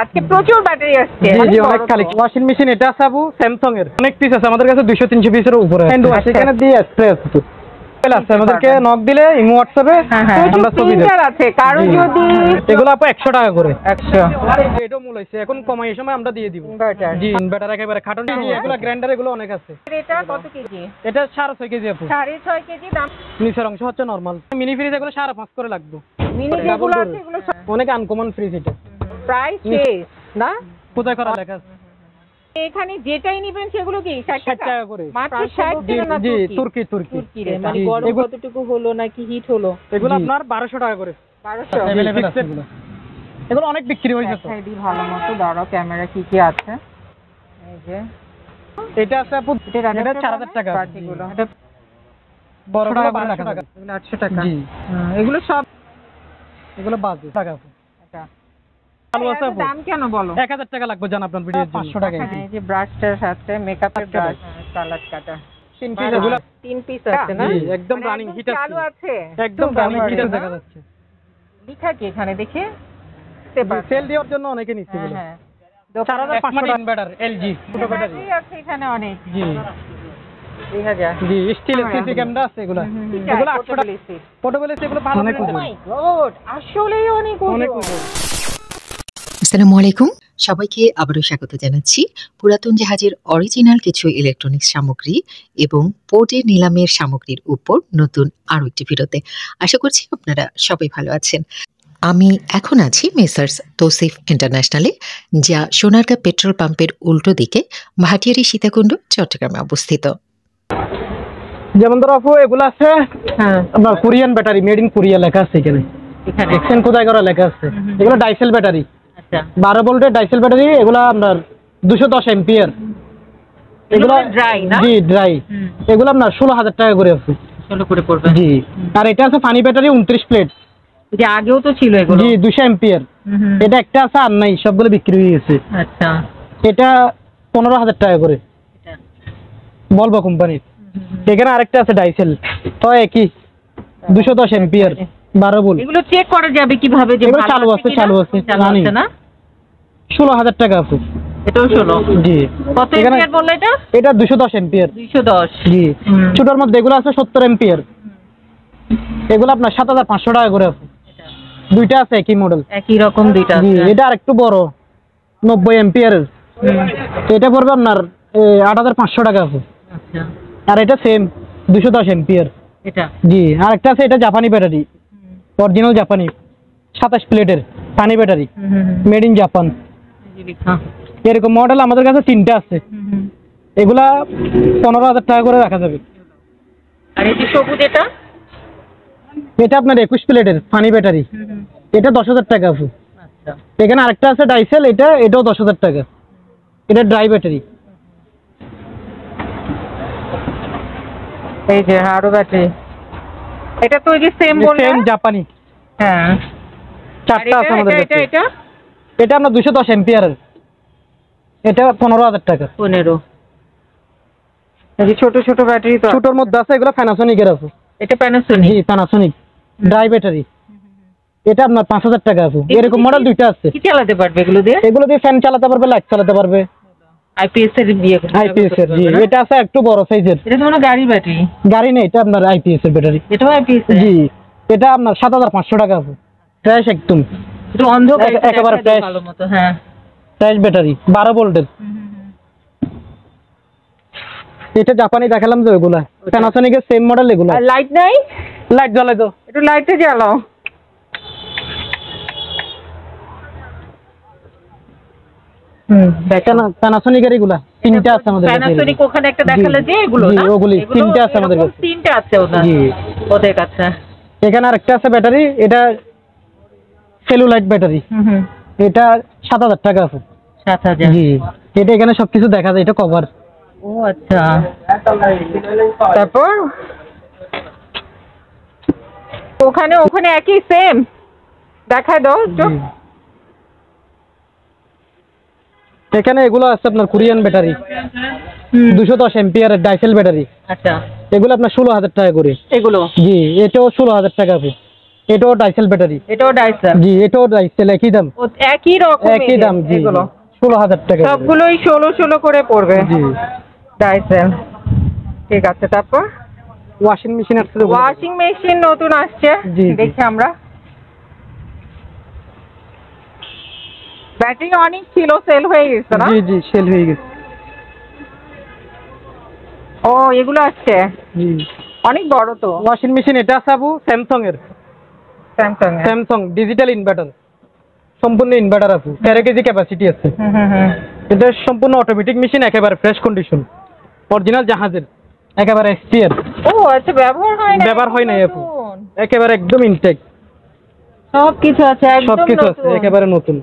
আজকে প্রচুর ব্যাটারি আসছে। জি জি, অনেক কালেকশন। ওয়াশিং মেশিন এটা আছে আপু স্যামসাং এর, অনেক পিস আছে আমাদের কাছে, 200-300 পিসের উপরে। সেখানে দিয়ে স্প্রে আছে আমাদেরকে নক দিলে ইমো হোয়াটসঅ্যাপে আমরা ছবি দেব আছে। কারো যদি এগুলো আপু 100 টাকা করে। 100 এটা মূল হইছে, এখন কমাই এই সময় আমরা দিয়ে দিব। জি ইনভার্টার একেবারে খাটো। জি এগুলো গ্রাইন্ডার, এগুলো অনেক আছে। এটা কত কেজি? এটা 6.5 কেজি আপু। 6.5 কেজি দাম। নিচের অংশ হচ্ছে নরমাল। মিনি ফ্রিজ এগুলো 5.5 করে লাগবে। মিনি যেগুলো আছে এগুলো অনেক আনকমন ফ্রিজ এটা। প্রাইস শেষ না? কোথায় করা লেখা আছে? এখানে যেটাই নিবেন সেগুলো কি 60 টাকা করে মাত্র 60 টাকা না? জি তুর্কি মানে গরম কতটুকু হলো নাকি হিট হলো? এগুলো আপনার 1200 টাকা করে। 1200 अवेलेबल আছে এগুলো অনেক বিক্রি হয়েছে তো। সাইডই ভালো মতো দাঁড়াও, ক্যামেরা কি কি আছে এই যে এটা আছে আপু, এটা 4000 টাকা। বাকিগুলো এটা বড় টাকা 1200 টাকা, এগুলো 800 টাকা। জি এগুলো সব এগুলো বাজে টাকা আপু। এটা ভালো আছে আপু। দাম কেন বলো? 1000 টাকা লাগবে জান আপনার ভিডিওর জন্য। 500 টাকা। এই যে ব্রাশটার সাথে মেকআপের ব্রাশ, কালার কাটা 3 পিস এগুলো 3 পিস আছে না? জি একদম রানিং হিট আছে। চালু আছে একদম রানিং হিট দেখা যাচ্ছে। লেখা কি এখানে দেখি? সেল দেওয়ার জন্য অনেকে নিচ্ছে এগুলো। হ্যাঁ 4500 টাকা ইনভার্টার এলজি ছোট ব্যাটারি আছে এখানে অনেক। জি 2000 জি স্টিল সিসি ক্যামেরা আছে এগুলো। এগুলো 800 টাকা পোর্টেবল আছে, এগুলো ভালো অনেক মাই গড আসলেই অনেক অনেক। আসসালামু আলাইকুম, সবাইকে আবারও স্বাগত জানাচ্ছি পুরাতন জাহাজের অরিজিনাল কিছু ইলেকট্রনিক্স সামগ্রী এবং পোর্টের নিলামের সামগ্রীর উপর নতুন আরও একটি ভিডিওতে। আশা করছি আপনারা সবাই ভালো আছেন। আমি এখন আছি মেসার্স তৌসিফ ইন্টারন্যাশনালে, যা সোনারগাঁ পেট্রোল পাম্পের উল্টো দিকে ভাটিয়ারি সীতাকুণ্ড চট্টগ্রামে অবস্থিত। যেমন ধরো আপু এগুলো আছে আপনার Korean battery, made in Korea লেখা আছে এখানে। এক্সচেঞ্জ কোথায় করা লেখা আছে। এগুলো ডাইসেল ব্যাটারি, 12 ভোল্টের ডাইসেল ব্যাটারি। এগুলো আপনার 210 এম্পিয়ার। এগুলো ড্রাই না? জি ড্রাই। এগুলো আপনার 16000 টাকা করে আছে। 16 করে পড়বে। জি আর এটা আছে ফানি ব্যাটারি 29 প্লেট। যে আগেও তো ছিল এগুলো। জি 200 এম্পিয়ার। এটা একটা আছে আর নাই, সবগুলো বিক্রি হয়ে গেছে। আচ্ছা এটা 15000 টাকা করে, বলবো কোম্পানির। এখানে আরেকটা আছে ডাইসেল, তো একই 210 এম্পিয়ার 12 ভোল্ট। এগুলো চেক করা যাবে কিভাবে যে এগুলো চালু আছে, চালু আছে না? 16000 টাকা আছে। এটাও 16। জি কত এম্পিয়ার বললে এটা? এটা 210 এম্পিয়ার। 210 জি ছোটর মধ্যে এগুলো আছে 70 এম্পিয়ার। এগুলো আপনার 7500 টাকা করে আছে। দুইটা আছে একই মডেল, একই রকম দুইটা জি আছে। এটা আরেকটু বড় 90 এম্পিয়ারের। এটা পড়বে আপনার 8500 টাকা আছে। আচ্ছা আর এটা সেম 210 এম্পিয়ার। এটা জি আরেকটা আছে, এটা জাপানি ব্যাটারি, অরিজিনাল জাপানি 27 প্লেটের পানি ব্যাটারি, মেড ইন জাপান। এরকম মডেল আমাদের কাছে 3টা আছে। এগুলা 15000 টাকা করে রাখা যাবে। আর এই যে সবুজ এটা? এটা আপনার 21 প্লেটের পানি ব্যাটারি। এটা 10000 টাকা আছে। আচ্ছা এখানে আরেকটা আছে ডাইসেল, এটাও 10000 টাকা। এটা ড্রাই ব্যাটারি। এই যে আরো ব্যাটারি। এটা তো ওই যে সেম বললে? সেম জাপানি। হ্যাঁ 4টা আছে আমাদের কাছে। এটা এটা আপনার 210 এম্পিয়ারের। এটা 15000 টাকা। 15। এই যে ছোট ছোট ব্যাটারি তো ছোটর মধ্যে আছে, এগুলো প্যানাসোনিকের আছে। এটা প্যানাসোনিক? জি প্যানাসোনিক ড্রাই ব্যাটারি। এটা আপনার 5000 টাকা আছে। এরকম মডেল দুইটা আছে। কি চালাতে পারবে এগুলো দিয়ে? এগুলো দিয়ে ফ্যান চালাতে পারবে, লাইট চালাতে পারবে। আইপিএস এর বিয়ে করতে আইপিএস এর। জি এটা আছে একটু বড় সাইজের। এটা তো মানে গাড়ি ব্যাটারি? গাড়ি নেই, এটা আপনার আইপিএস এর ব্যাটারি। এটাও আইপিএস এর? জি এটা আপনার 7500 টাকা আছে। ফ্রেশ একদম, একটু অন্ধকার একেবারে ফ্রেশ ভালো মতো। হ্যাঁ ফ্রেশ ব্যাটারি 12 ভোল্টের। এটা জাপানি দেখালাম যে ওগুলা প্যানাসোনিকের সেম মডেল এগুলা। আর লাইট নাই? লাইট জ্বালাই তো, একটু লাইটে জ্বালাও। প্যানাসোনিকের এগুলা 3টা আছে আমাদের কাছে। প্যানাসোনিক ওখানে একটা দেখালে যে এগুলো জি না? ওগুলি 3টা আছে আমাদের কাছে। 3টা আছে জি ওদের কাছে। এখানে আরেকটা আছে ব্যাটারি, এটা সেলুলাইট ব্যাটারি। এটা 7000 টাকা আছে। 7000? জি এটা এখানে সবকিছু দেখা যায়, এটা কভার। ও আচ্ছা তারপর ওখানে একই সেম দেখায় দাও একটু। এখানে এগুলো আছে আপনার কোরিয়ান ব্যাটারি 210 এম্পিয়ারের ডাইসেল ব্যাটারি। আচ্ছা এগুলো আপনার 16000 টাকা করে। এগুলো? জি এটাও 16000 টাকা আছে। এটাও ডাইসেল ব্যাটারি। এটাও ডাইসেল? জি, এটাও ডাইসেল, একই দাম। একই রকম, একই দাম। জি, এগুলো 16,000 টাকা। সবগুলোই 16 করে পড়বে। জি, ডাইসেল। ঠিক আছে, তারপর ওয়াশিং মেশিন আসছে। ওয়াশিং মেশিন নতুন আসছে, দেখি আমরা। ব্যাটারি অনেক ছিল, সেল হয়ে গেছে না? জি জি, সেল হয়ে গেছে। ও, এগুলো আসছে। জি, অনেক বড় তো ওয়াশিং মেশিন। এটা আছে আপু স্যামসাং এর। স্যামসাং ডিজিটাল ইনভার্টার, সম্পূর্ণ ইনভার্টার আপু, 13 কেজি ক্যাপাসিটি আছে। এটা সম্পূর্ণ অটোমেটিক মেশিন, একেবারে ফ্রেশ কন্ডিশন, অরিজিনাল জাহাজের, একেবারে এক্সপিয়ার। ও আচ্ছা, ব্যবহার হয় না আপু, একেবারে একদম ইনটেক, সবকিছু আছে, সবকিছু আছে, একেবারে নতুন।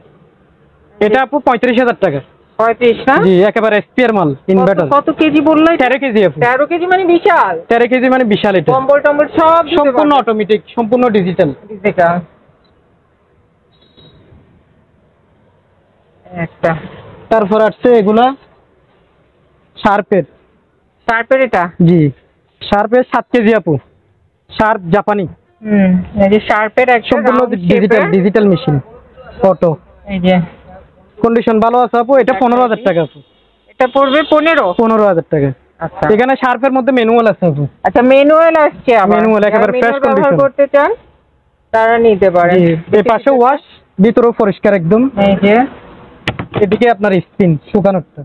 এটা আপু 35,000 টাকা। 35 না? জি, একেবারে এক্সপিয়ার মাল, ইনভার্টার। কত কেজি বললো? 13 কেজি আপু। 13 কেজি মানে বিশাল। 13 কেজি মানে বিশাল। এটা কম্বল টম্বল সব সম্পূর্ণ অটোমেটিক, সম্পূর্ণ ডিজিটাল। একটা। তারপর আসছে এগুলা শার্পের। এটা? জি, শার্পের 7 কেজি আপু, শার্প জাপানি। এই যে শার্পের একটা সম্পূর্ণ ডিজিটাল মেশিন, অটো। এই যে কন্ডিশন ভালো আছে আপু। এটা 15,000 টাকা আপু। এটা পড়বে 15,000 টাকা। আচ্ছা, এখানে শার্পের মধ্যে ম্যানুয়াল আছে আপু। আচ্ছা, ম্যানুয়াল আসছে। ম্যানুয়াল, একেবারে ফ্রেশ কন্ডিশন করতে চান তারা নিতে পারে। এই পাশে ওয়াশ, ভিতরেও পরিষ্কার একদম। এই যে এদিকে আপনার স্পিন শুকানোরটা।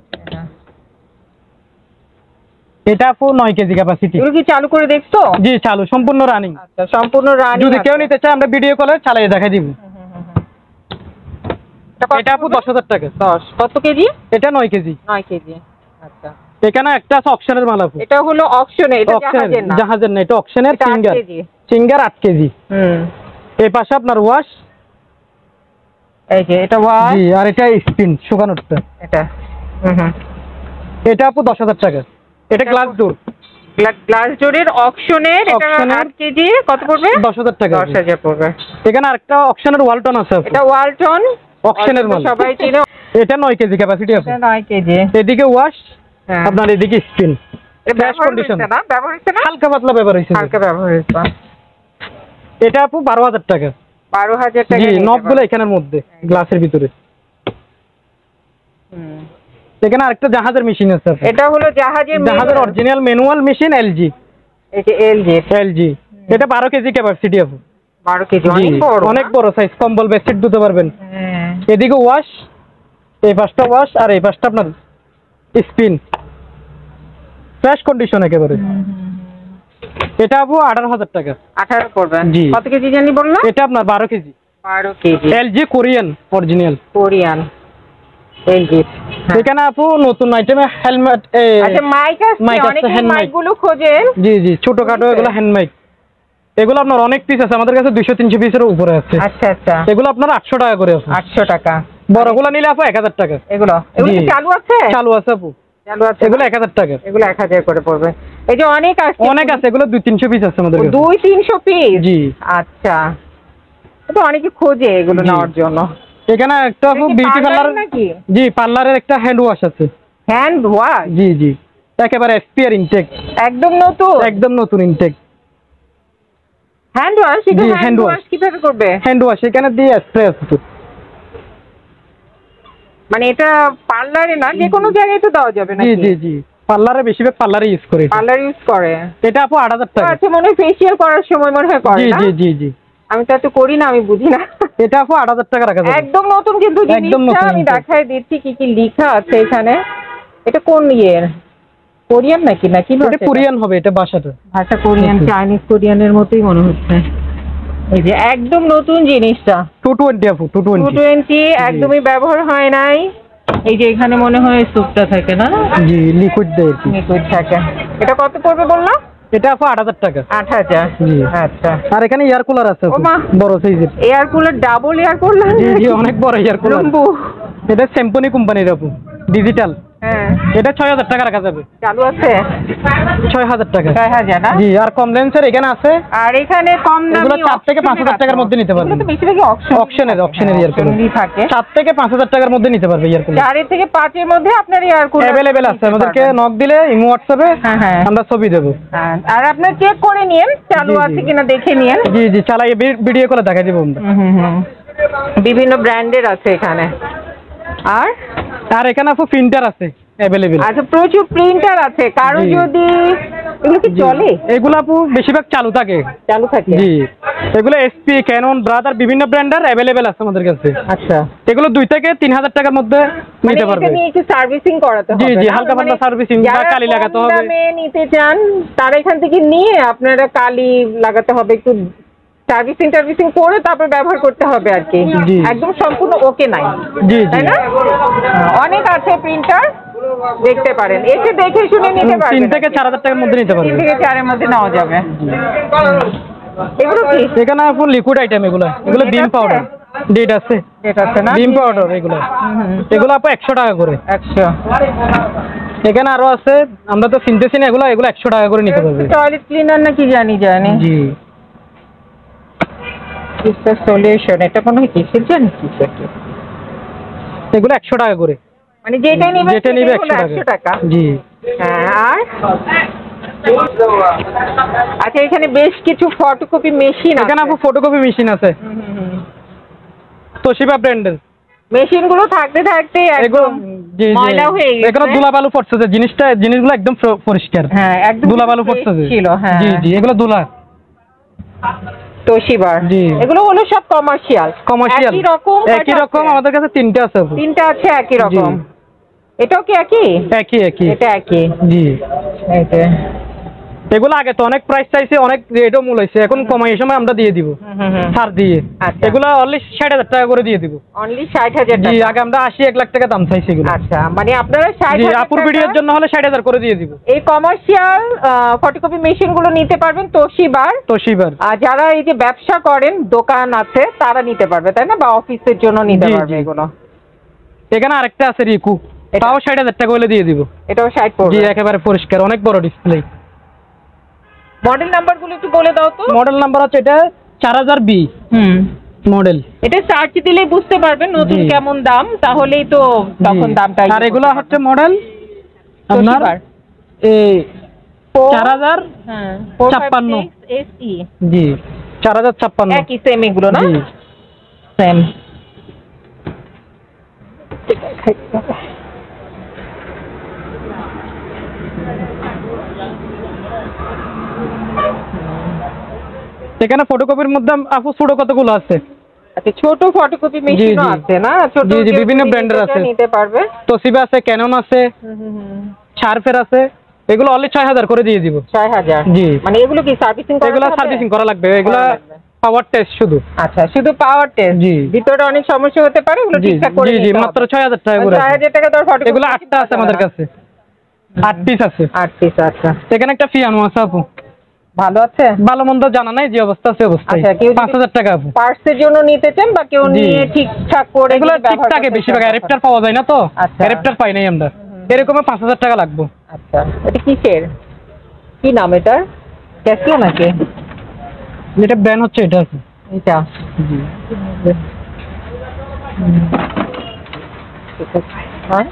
এটা আপু 9 কেজি ক্যাপাসিটি। এগুলো কি চালু করে দেখছো? জি, চালু, সম্পূর্ণ রানিং। আচ্ছা, সম্পূর্ণ রানিং। যদি কেউ নিতে চায় আমরা ভিডিও কলে চালিয়ে দেখাই দিব। এটা আপু 10,000 টাকা। 10 কত কেজি? এটা 9 কেজি। 9 কেজি। আচ্ছা, এখানে একটা আছে অকশনের মাল আপু। এটা হলো অকশনে, এটা জাহাজের না। জাহাজের না, এটা অকশনের। Singer 8 KG. এই পাশে আপনার ওয়াশ। এই যে এটা ওয়াশ। জি, আর এটা স্পিন শুকানোরটা। এটা আপু 10,000 টাকা। এটা গ্লাস ডোর। গ্লাস ডোরের অকশনের, এটা 8 কেজি। কত পড়বে? 10,000 টাকা। 10,000 পড়বে। এখানে আরেকটা অকশনের ওয়ালটন আছে আপু। এটা ওয়ালটন অকশনের মাল, সবাই চিনে। এটা 9 কেজি ক্যাপাসিটি আপু। এটা 9 কেজি। এদিকে ওয়াশ, আপনার এদিকে স্পিন। Fresh condition. ব্যবহার হচ্ছে না? হালকা পাতলা ব্যবহার হয়েছে। হালকা ব্যবহার হচ্ছে। এটা আপু 12,000 টাকা। 12,000 টাকা। জি, নবগুলো এখানের মধ্যে, গ্লাসের ভিতরে। এখানে আরেকটা জাহাজের মেশিন আছে। এটা হলো জাহাজের অরিজিনাল ম্যানুয়াল মেশিন, এলজি। এই যে এলজি। এটা 12 কেজি ক্যাপাসিটি আপু। 12 কেজি, অনেক বড় সাইজ, কম্বল বেডশিট ধুতে পারবেন। এদিকে ওয়াশ, এই পাশটা ওয়াশ, আর এই পাশটা আপনার স্পিন, ফ্রেশ কন্ডিশন একেবারে। এটা আপু 18,000 টাকা। 18 পড়বে। জি। কত কেজি জানি বললো? এটা আপনার 12 KG. 12 KG. LG Korean, original Korean LG. এখানে আপু নতুন আইটেমে হেলমেট, আচ্ছা, মাইক আছে। অনেক মাইকগুলো খোঁজেন। জি জি, ছোটখাটো এগুলো হ্যান্ড মাইক। এগুলো আপনার অনেক পিস আছে, আমাদের কাছে 200-300 পিসের উপরে আছে। আচ্ছা আচ্ছা, এগুলো আপনার 800 টাকা করে আছে। 800 টাকা। বড়গুলো নিলে আপু 1000 টাকা। এগুলো কি চালু আছে? চালু আছে আপু, চালু আছে। এগুলো 1000 টাকা। এগুলো 1000 করে পড়বে। এই যে অনেক আছে, এগুলো 200-300 পিস আছে আমাদের কাছে। 200-300 পিস? জি। আচ্ছা, তো অনেকে খোঁজে এগুলো নেওয়ার জন্য। এখানে একটা আপু বিউটি পার্লার নাকি? জি, পার্লারের একটা হ্যান্ড ওয়াশ আছে। Hand wash? জি জি, একেবারে এক্সপিয়ার ইনটেক, একদম নতুন। একদম নতুন intact hand wash. Hand wash কিভাবে করবে? হ্যান্ড ওয়াশ এখানে দিয়ে স্প্রে আছে তো। মানে এটা পার্লারে না, যে কোনো জায়গায় তো দেওয়া যাবে নাকি? জি জি জি, পার্লারে, বেশিরভাগ পার্লারে ইউজ করে। পার্লার ইউজ করে। এটা আপু 8,000 টাকা। আচ্ছা, মনে হয় ফেসিয়াল করার সময় মনে হয় করে না? জি জি জি। আমি তো এত করি না, আমি বুঝি না। এটা আপু 8,000 টাকা রাখা যাবে। একদম নতুন কিন্তু জিনিসটা। আমি দেখাই দিচ্ছি কি কি লেখা আছে এখানে। এটা কোন ইয়ের? কোরিয়ান নাকি? এটা কোরিয়ান হবে, এটা ভাষা কোরিয়ান, চাইনিজ কোরিয়ানের মতোই মনে হচ্ছে। এই যে একদম নতুন জিনিসটা। 220 আপু, 220 একদমই ব্যবহার হয় নাই। এই যে এখানে মনে হয় সুপটা থাকে না? জি, লিকুইড দেয়, লিকুইড থাকে। এটা কত পড়বে বললাম? এটা আপু 8,000 টাকা। 8,000। জি। আচ্ছা, আর এখানে এয়ার কুলার আছে বড় সাইজের। Air cooler, double air cooler? জি জি, অনেক বড় এয়ার কুলার। এটা স্যাম্পনি কোম্পানির আপু, ডিজিটাল। হ্যাঁ এটা 6000 টাকা রাখা যাবে। চালু আছে 6000 টাকা। 6000 না? জি, আর কম লেন্সের এখানে আছে। আর এখানে কম দামি এগুলো 4 থেকে 5000 টাকার মধ্যে নিতে পারবে। এগুলো তো বেশিরভাগই অপশনের ইয়ারকুলার থাকে। 4 থেকে 5000 টাকার মধ্যে নিতে পারবে ইয়ারকুলার। 4 থেকে 5 এর মধ্যে আপনার ইয়ারকুলার अवेलेबल আছে। আমাদেরকে নক দিলে ইমো হোয়াটসঅ্যাপে আমরা ছবি দেব। আর আপনি চেক করে নিয়েন চালু আছে কিনা দেখে নিয়েন। জি জি, চালাই ভিডিও কলে দেখাই দেব আমরা। বিভিন্ন ব্র্যান্ডের আছে এখানে। আর এখানে আপু প্রিন্টার আছে अवेलेबल। আচ্ছা, প্রচুর প্রিন্টার আছে। কারো যদি এগুলো কি চলে? এগুলো আপু বেশিরভাগ চালু থাকে। জি, এগুলো এসপি, ক্যানন, ব্রাদার বিভিন্ন ব্র্যান্ডের अवेलेबल আছে আমাদের কাছে। আচ্ছা, এগুলো 2 থেকে 3000 টাকার মধ্যে নিতে পারবে। এটা নিয়ে একটু সার্ভিসিং করাতে হবে। জি জি, হালকা পাতলা সার্ভিসিং বা কালি লাগাতে হবে। যারা নিতে চান তারা এখান থেকে নিয়ে আপনারা কালি লাগাতে হবে, একটু সার্ভিসিং করে তারপর ব্যবহার করতে হবে আর কি। একদম সম্পূর্ণ ওকে নাই। জি তাই জি, না? অনেক আছে প্রিন্টার, দেখতে পারেন, এসে দেখে শুনে নিতে পারবেন। 3 থেকে 4000 টাকার মধ্যে নিতে পারবে। 3 থেকে 4 এর মধ্যে নেওয়া যাবে। এগুলো কি? এখানে আপু লিকুইড আইটেম এগুলো বিম পাউডার। ডেট আছে না? বিম পাউডার এগুলো আপু 100 টাকা করে। 100। এখানে আরো আছে, আমরা তো চিনতেছি না এগুলো 100 টাকা করে নিতে পারবে। টয়লেট ক্লিনার নাকি জানি। জি, সলিউশন, এটা কোনো কিসের জানি কি? এগুলো 100 টাকা করে। মানে যেটা নিবে 100 টাকা। জি হ্যাঁ। আর আচ্ছা, এখানে বেশ কিছু ফটোকপি মেশিন আছে। এখানে আপু ফটোকপি মেশিন আছে তোশিবা ব্র্যান্ডের। মেশিনগুলো থাকতে একদম ময়লা হয়ে গেছে। এগুলো ধুলাবালু পড়ছে, জিনিসগুলো একদম পরিষ্কার। হ্যাঁ, একদম ধুলাবালু পড়ছে ছিল। হ্যাঁ জি জি, এগুলো ধুলা তোশিবার। জি, এগুলো হলো সব কমার্শিয়াল। একই রকম আমাদের কাছে 3টা আছে। 3টা আছে একই রকম। এটাও কি একই? এটা একই। জি, এইটা এগুলো আগে তো অনেক প্রাইস চাইছে, অনেক রেটও মূল হয়েছে, এখন কমাই এই সময় আমরা দিয়ে দিব ছাড় দিয়ে। এগুলো অনলি 60,000 টাকা করে দিয়ে দিব। অনলি 60,000 জি, টাকা? আগে আমরা 80-1 লাখ টাকা দাম চাইছি এগুলো। আচ্ছা, মানে আপনারা 60,000 আপুর ভিডিওর জন্য হলে 60,000 করে দিয়ে দিব। এই কমার্শিয়াল ফটোকপি মেশিন গুলো নিতে পারবেন তোশিবার। আর যারা এই যে ব্যবসা করেন, দোকান আছে, তারা নিতে পারবে, তাই না? বা অফিসের জন্য নিতে পারবে এগুলো। এখানে আরেকটা আছে রিকু, এটাও 60,000 টাকা হলে দিয়ে দিব। এটাও 60 পড়বে? জি, একেবারে পরিষ্কার, অনেক বড় ডিসপ্লে। মডেল নাম্বারগুলো একটু বলে দাও তো। মডেল নাম্বার হচ্ছে এটা 4000B মডেল। এটা সার্চ দিলে বুঝতে পারবেন নতুন কেমন দাম, তাহলেই তো তখন দামটা। আর এগুলো হচ্ছে মডেল আপনার এই 4056 SE। জি, 4056 একই সেম এগুলো না? জি সেম। এখানে ফটোকপির মধ্যে আপু ছোট কতগুলো আছে? আচ্ছা, ছোট ফটোকপি মেশিনও আছে না? ছোট জি, বিভিন্ন ব্র্যান্ডের আছে, নিতে পারবে। তোশিবা আছে, ক্যানন আছে, শার্পের আছে। এগুলো অনলি 6000 করে দিয়ে দিব। 6000? জি। মানে এগুলো কি সার্ভিসিং করা লাগবে? এগুলো পাওয়ার টেস্ট শুধু। আচ্ছা, শুধু পাওয়ার টেস্ট? জি। ভিতরে অনেক সমস্যা হতে পারে, এগুলো ঠিকঠাক করে নিতে হবে। জি, মাত্র 6000 টাকা করে। 6000 টাকা দাও ফটোকপি। এগুলো 8টা আছে আমাদের কাছে, 8 পিস আছে। 8 পিস। আচ্ছা, এখানে একটা পিয়ানো আছে আপু। ভালো আছে? ভালো মন্দ জানা নাই, যে অবস্থা আছে অবস্থা। আচ্ছা, কেউ 5000 টাকা আপু। পার্টসের জন্য নিতে চান বা কেউ নিয়ে ঠিকঠাক করে এগুলো ঠিকঠাকই, বেশিরভাগ অ্যাডাপ্টার পাওয়া যায় না তো। অ্যাডাপ্টার পাই নাই আমরা, এরকম 5000 টাকা লাগবে। আচ্ছা, এটা কিসের, কি নাম এটা? ক্যাসিও নাকি? যেটা ব্র্যান্ড হচ্ছে এটা আছে। এটা জি, ঠিক আছে। হ্যাঁ,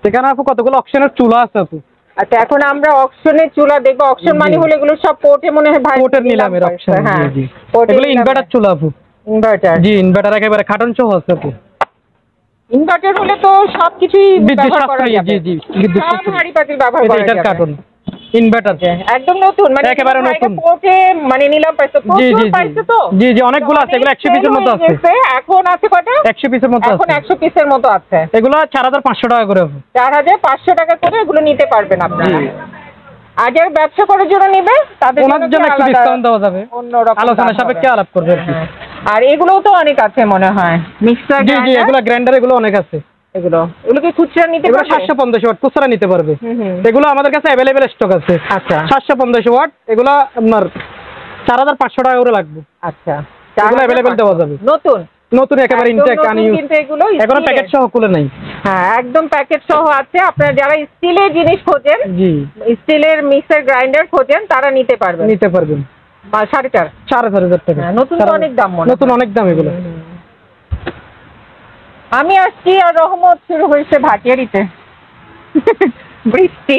এখানে আপু কতগুলো অপশনের চুলা আছে আপু। আচ্ছা, এখন আমরা অকশনের চুলা দেখবো। অকশন মানে হলো এগুলো সব পোর্টে মনে হয় ভাই, পোর্টের নিলামের অপশন। হ্যাঁ, এগুলো ইনভার্টার চুলা আপু। ইনভার্টার? জি, ইনভার্টার একেবারে খাটন সহ আছে আপু। ইনভার্টার হলে তো সবকিছুই ব্যবহার করা যাবে। জি জি, বিদ্যুৎ সব হাঁড়ি পাতিল ব্যবহার করা যাবে। এটার কার্টন ইনভার্টার একদম নতুন, মানে একেবারে নতুন। পোর্টে মানে নিলাম পাইছো? জি জি পাইছো তো? জি জি, অনেকগুলো আছে। এগুলো 100 পিসের মতো আছে। এখন আছে কয়টা? 100 পিসের মতো আছে। এখন 100 পিসের মতো আছে। এগুলো 4500 টাকা করে আপু। 4500 টাকা করে এগুলো নিতে পারবেন আপনারা। আর যারা ব্যবসা করার জন্য নেবে তাদের জন্য একটু ডিসকাউন্ট দেওয়া যাবে, আলোচনা সাপেক্ষে আলাপ করবে আর কি। আর এগুলোও তো অনেক আছে মনে হয়, মিক্সার। জি জি, এগুলো গ্রাইন্ডার, এগুলো অনেক আছে। এগুলো কি খুচরা নিতে পারবে? 750 ওয়াট খুচরা নিতে পারবে। এগুলো আমাদের কাছে अवेलेबल স্টক আছে। আচ্ছা, 750 ওয়াট এগুলো আপনার 4500 টাকা করে লাগবে। আচ্ছা, এগুলো अवेलेबल দেওয়া যাবে। নতুন নতুন একেবারে একদম ইনটেক নতুন আনি কিন্তু এগুলো এখনো স্টিলের। প্যাকেট সহ খুলে নাই। হ্যাঁ একদম প্যাকেট সহ আছে। আপনারা যারা স্টিলের জিনিস খোঁজেন, জি স্টিলের মিক্সার গ্রাইন্ডার খোঁজেন, তারা নিতে পারবেন। 4.5 4,500 টাকা। নতুন তো অনেক দাম মনে হয়। নতুন অনেক দাম এগুলো। আমি আসছি আর রহমত শুরু হয়েছে ভাটিয়ারিতে বৃষ্টি।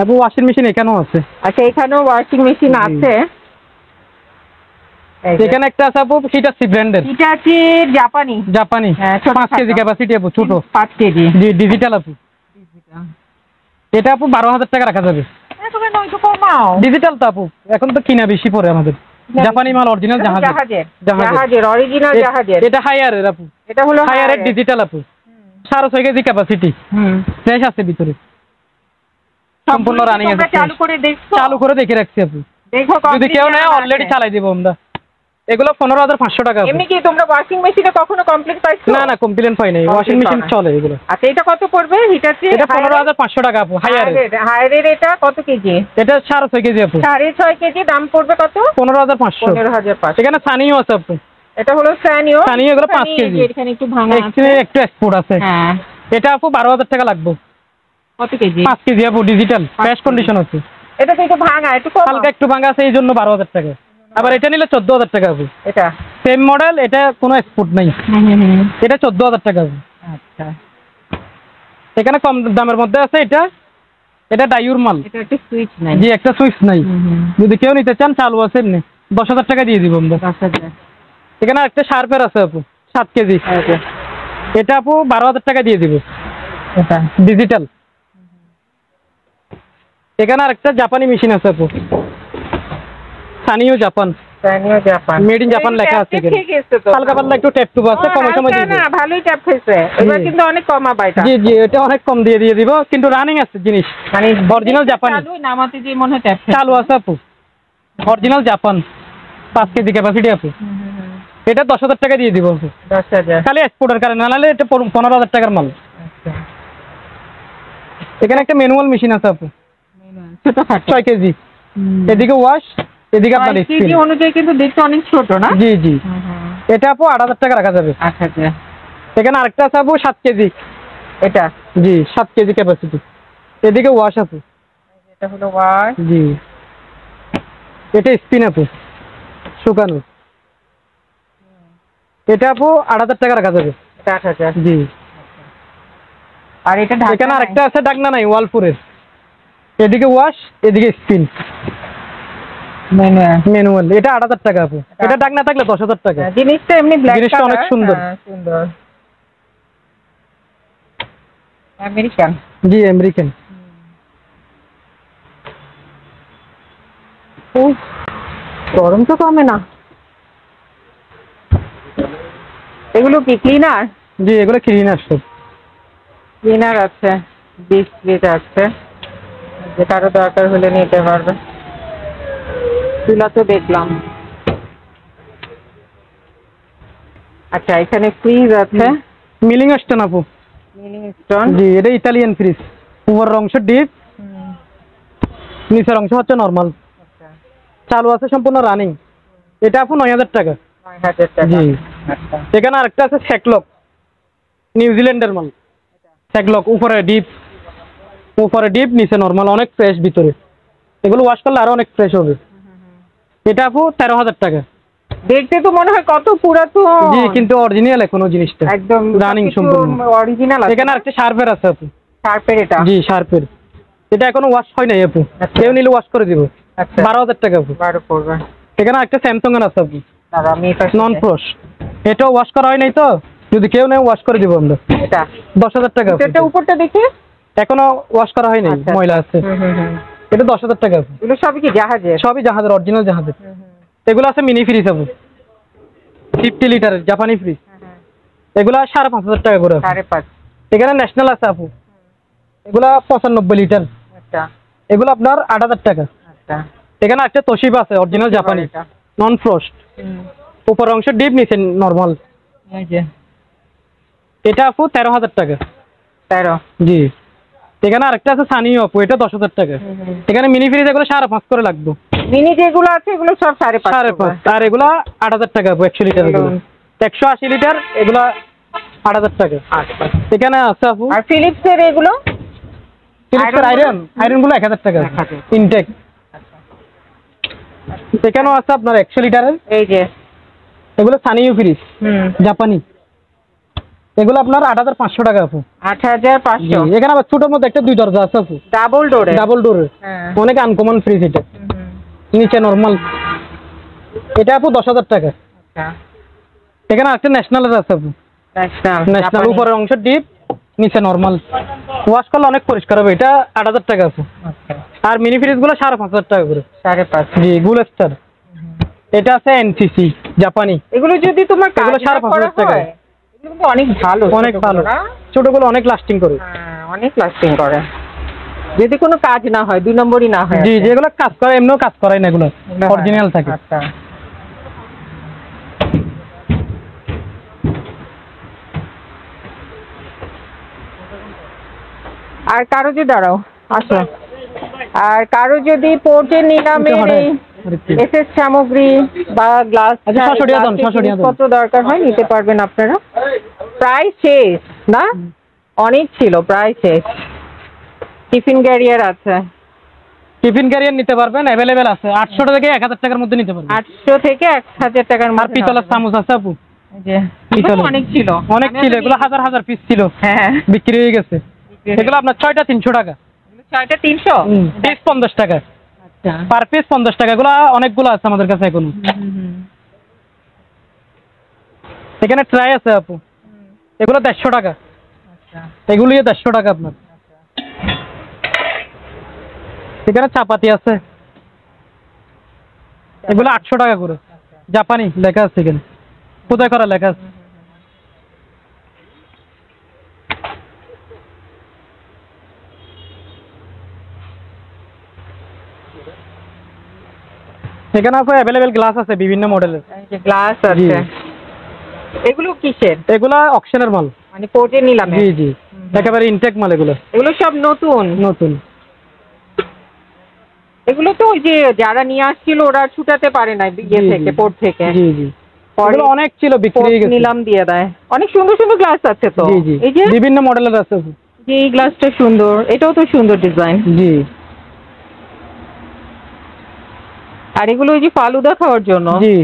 আপু ওয়াশিং মেশিন এখানেও আছে। আচ্ছা এখানেও ওয়াশিং মেশিন আছে। এখানে একটা আছে আপু হিটাচি ব্র্যান্ডের। হিটাচি জাপানি। জাপানি। হ্যাঁ, ছোট 5 কেজি ক্যাপাসিটি আপু, ছোট 5 কেজি। জি ডিজিটাল আপু। এটা আপু 12,000 টাকা রাখা যাবে। তুমি নয় তো কমাও। ডিজিটাল তো আপু, এখন তো কিনা বেশি পড়ে আমাদের। জাপানি মাল, অরিজিনাল জাহাজের। জাহাজের অরিজিনাল জাহাজের। এটা হায়ারের আপু। এটা হলো হায়ারের ডিজিটাল আপু। 6.5 কেজি ক্যাপাসিটি। ফ্রেশ আছে ভিতরে। সম্পূর্ণ রানিং আছে। চালু করে দেখছো? চালু করে দেখে রাখছি আপু। দেখো যদি কেউ নেয় অলরেডি চালাই দিব আমরা। এগুলো 15,500 টাকা। এমনি কি তোমরা ওয়াশিং মেশিনে কখনো কমপ্লিট পাইছো? না না কমপ্লেন পাই নাই, ওয়াশিং মেশিন চলে এগুলো। আচ্ছা এটা কত পড়বে হিটাচি? এটা 15,500 টাকা আপু হায়ারের। হায়ারের এটা কত কেজি? এটা 6.5 কেজি আপু। 6.5 কেজি দাম পড়বে কত? 15,500। 15,500। এখানে সানিও আছে আপু। এটা হলো সানিও। সানিও এগুলো 5 কেজি। এখানে একটু ভাঙা আছে। এখানে একটু এক্সপোর্ট আছে। হ্যাঁ এটা আপু 12,000 টাকা লাগবে। কত কেজি? 5 কেজি আপু ডিজিটাল, ফ্রেশ কন্ডিশন আছে। এটা তো একটু ভাঙা, একটু কম। হালকা একটু ভাঙা আছে এই জন্য 12,000 টাকা। আবার এটা নিলে 14,000 টাকা আপু। এটা সেম মডেল, এটা কোনো এক্সপোর্ট নাই। এটা 14,000 টাকা আপু। আচ্ছা এখানে কম দামের মধ্যে আছে এটা। এটা ডাইউর মাল। এটা একটা সুইচ নাই। জি একটা সুইচ নাই। যদি কেউ নিতে চান চালু আছে এমনি 10,000 টাকা দিয়ে দিব আমরা। এখানে একটা শার্পের আছে আপু 7 কেজি। এটা আপু 12,000 টাকা দিয়ে দিব। এটা ডিজিটাল। এখানে আরেকটা জাপানি মেশিন আছে আপু, Sanyo Japan. Sanyo Japan. Made in Japan লেখা আছে এখানে। ঠিক আছে তো। হালকা পাতলা একটু ট্যাপ টুপ আছে, কম সময় দিয়ে না ভালোই ট্যাপ খেয়েছে। এবার কিন্তু অনেক কমাবা এটা। জি জি এটা অনেক কম দিয়ে দিব, কিন্তু রানিং আছে জিনিস, মানে অরিজিনাল জাপানি। চালুই নামাতে যে মনে হয় ট্যাপ চালু আছে আপু, অরিজিনাল জাপান, 5 কেজি ক্যাপাসিটি আপু। এটা 10,000 টাকা দিয়ে দিব আপু। 10,000 খালি এক্সপোর্টের কারণে, নাহলে এটা 15,000 টাকার মাল। আচ্ছা এখানে একটা ম্যানুয়াল মেশিন আছে আপু, ছোট খাটো 6 কেজি। এদিকে ওয়াশ, এদিকে আপনার স্পিন। কেজি অনুযায়ী কিন্তু দেখতে অনেক ছোট না? জি জি। এটা আপু 8,000 টাকা রাখা যাবে। আচ্ছা এখানে আরেকটা আছে আপু 7 কেজি। এটা জি 7 কেজি ক্যাপাসিটি। এদিকে ওয়াশ আপু। এটা হলো ওয়াশ। জি এটা স্পিন আপু, শুকানো। এটা আপু 8,000 টাকা রাখা যাবে। এটা 8,000। জি। আর এটা ঢাকা এখানে আরেকটা আছে ডাকনা নাই, ওয়ালপুরের। এদিকে ওয়াশ, এদিকে স্পিন, ম্যানুয়াল। এটা 8,000 টাকা আপু। এটা ডাকনা থাকলে 10,000 টাকা। জিনিসটা এমনি ব্ল্যাক কালার, জিনিসটা অনেক সুন্দর। সুন্দর। আমেরিকান। জি আমেরিকান। গরম তো কমে না। এগুলো কি ক্লিনার? জি এগুলো ক্লিনার সব। ক্লিনার আছে, 20 লিটার আছে, যে কারো দরকার হলে নিতে পারবে। চুলা তো দেখলাম। আচ্ছা এখানে ফ্রিজ আছে, মিলিং স্টোন আপু। Milling stone. জি এটা ইতালিয়ান ফ্রিজ। উপরের অংশ ডিপ, নিচের অংশ হচ্ছে নরমাল। চালু আছে, সম্পূর্ণ রানিং। এটা আপু 9,000 টাকা। 9,000 টাকা। জি। আচ্ছা এখানে আরেকটা আছে স্যাকলক, নিউজিল্যান্ডের মাল। স্যাকলক উপরে ডিপ, নিচে নরমাল, অনেক ফ্রেশ ভিতরে। এগুলো ওয়াশ করলে আরো অনেক ফ্রেশ হবে। এটা আপু 13,000 টাকা। দেখতে তো মনে হয় কত পুরাতন। জি কিন্তু অরিজিনাল এখনো জিনিসটা একদম রানিং সম্পূর্ণ। অরিজিনাল আছে। এখানে আরেকটা শার্পের আছে আপু। শার্পের এটা? জি শার্পের। এটা এখনো ওয়াশ হয় নাই আপু। কেউ নিলে ওয়াশ করে দিব। আচ্ছা 12,000 টাকা আপু। 12 পড়বে। এখানে একটা স্যামসাং এর আছে আপু, দাঁড়া আমি এটা নন ফ্রশ। এটাও ওয়াশ করা হয় নাই তো, যদি কেউ নেয় ওয়াশ করে দিব আমরা। এটা 10,000 টাকা আপু। এটা উপরটা দেখি। এখনো ওয়াশ করা হয় নাই, আচ্ছা, ময়লা আছে। এটা 10,000 টাকা আপু। এগুলো সবই কি জাহাজের? সবই জাহাজের, অরিজিনাল জাহাজের। এগুলো আছে মিনি ফ্রিজ আপু, 50 লিটারের জাপানি ফ্রিজ। এগুলো 5,500 টাকা করে আপু। 5.5। এখানে ন্যাশনাল আছে আপু, এগুলা 95 লিটার। আচ্ছা এগুলো আপনার 8,000 টাকা। আচ্ছা এখানে একটা তোশিবা আছে, অরিজিনাল জাপানি, নন ফ্রস্ট। উপর অংশ ডিপ, নিচে নরমাল। এই যে এটা আপু 13,000 টাকা। 13। জি এখানে আরেকটা আছে সানি আপু, এটা 10,000 টাকা। এখানে মিনি ফ্রিজ এগুলো 5.5 করে লাগবে। মিনি যেগুলো আছে এগুলো সব 5.5 আর এগুলো 8,000 টাকা আপু 100 লিটার। 180 লিটার এগুলো 8,000 টাকা। আচ্ছা, এখানে আছে আপু। আর ফিলিপসের এগুলো ফিলিপসের আয়রন গুলো 1,000 টাকা ইনটেক। এখানেও আছে আপনার 100 লিটারের, এই যে এগুলো সানিও ফ্রিজ জাপানি, এগুলো আপনার 8,500 টাকা আপু। 8,500। এখানে আবার ছোটোর মধ্যে একটা 2 দরজা আছে আপু, ডাবল ডোরের। অনেক আনকমন ফ্রিজ এটা। নিচে নরমাল, এটা আপু 10,000 টাকা। এখানে আছে ন্যাশনালের আছে আপু, ন্যাশনাল উপরের অংশ ডিপ, নিচে নরমাল, ওয়াশ করলে অনেক পরিষ্কার হবে। এটা 8,000 টাকা আপু। আর মিনি ফ্রিজ গুলো 5,500 টাকা করে। 5.5। জি, গুলস্টার। এটা আছে এনসিসি জাপানি, এগুলো যদি তোমার এগুলো 5,500 টাকা। এগুলো কিন্তু অনেক ভালো, অনেক ভালো, ছোটগুলো অনেক লাস্টিং করে। অনেক লাস্টিং করে, যদি কোনো কাজ না হয়, 2 নম্বরই না হয়। জি, যেগুলো কাজ করে এমনিও কাজ করাই না, এগুলো অরিজিনাল থাকে। আচ্ছা, আর কারো যদি দাঁড়াও আসো, আর কারো যদি পোর্টের নিলামের এই এসএস সামগ্রী বা গ্লাস পত্র দরকার হয় নিতে পারবেন আপনারা। প্রায় শেষ না, অনেক ছিল, প্রায় শেষ। টিফিন ক্যারিয়ার আছে, টিফিন ক্যারিয়ার নিতে পারবেন, অ্যাভেলেবেল আছে। 800 থেকে 1,000 টাকার মধ্যে নিতে পারবেন। 800 থেকে 1,000 টাকার মধ্যে। আর পিতলের চামচ আছে আপু, অনেক ছিল, এগুলো হাজার হাজার পিস ছিল, হ্যাঁ বিক্রি হয়ে গেছে। এগুলো আপনার 6টা 300 টাকা। 6টা 300, পিস 50 টাকা। আচ্ছা, পার পিস 50 টাকা। এগুলো অনেকগুলো আছে আমাদের কাছে এখন। এখানে ট্রাই আছে আপু, এগুলো 150 টাকা। এগুলো 150 টাকা আপনার। এখানে চাপাতি আছে, এগুলো 800 টাকা করে, জাপানি লেখা আছে, এখানে খোদাই করা লেখা আছে। এখানে আপু অ্যাভেলেবেল গ্লাস আছে বিভিন্ন মডেলের। গ্লাস আছে। এগুলো কিসের? এগুলা অকশনের মাল, মানে পোর্টে নিলাম। জি জি, একেবারে ইনটেক মাল এগুলো। এগুলো সব নতুন। এগুলো তো ওই যে যারা নিয়ে আসছিল ওরা ছুটাতে পারে না ইয়ে থেকে, পোর্ট থেকে। জি জি, এগুলো অনেক ছিল, বিক্রি হয়ে গেছে। নিলাম দিয়ে দেয়। অনেক সুন্দর সুন্দর গ্লাস আছে তো। জি জি, এই যে বিভিন্ন মডেলের আছে। যে এই গ্লাসটা সুন্দর, এটাও তো সুন্দর ডিজাইন। জি, আর এগুলো ওই যে ফালুদা খাওয়ার জন্য। জি,